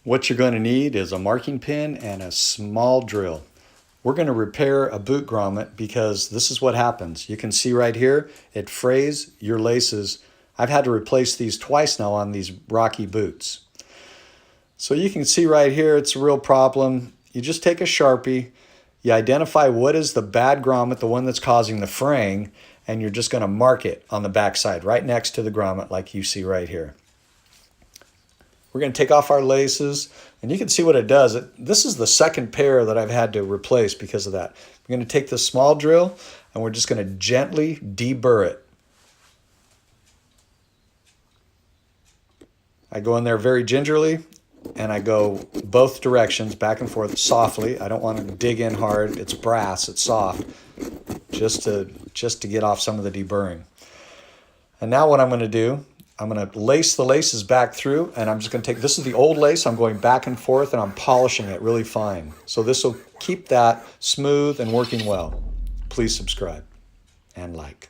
What you're going to need is a marking pin and a small drill. We're going to repair a boot grommet because this is what happens. You can see right here, it frays your laces. I've had to replace these twice now on these rocky boots. So you can see right here, it's a real problem. You just take a Sharpie, you identify what is the bad grommet, the one that's causing the fraying, and you're just going to mark it on the backside, right next to the grommet like you see right here. We're going to take off our laces, and you can see what it does. This is the second pair that I've had to replace because of that. I'm going to take this small drill, and we're just going to gently deburr it. I go in there very gingerly, and I go both directions, back and forth, softly. I don't want to dig in hard. It's brass, it's soft, just to get off some of the deburring. And now what I'm going to do, I'm going to lace the laces back through, and I'm just going to take, this is the old lace, I'm going back and forth, and I'm polishing it really fine. So this will keep that smooth and working well. Please subscribe and like.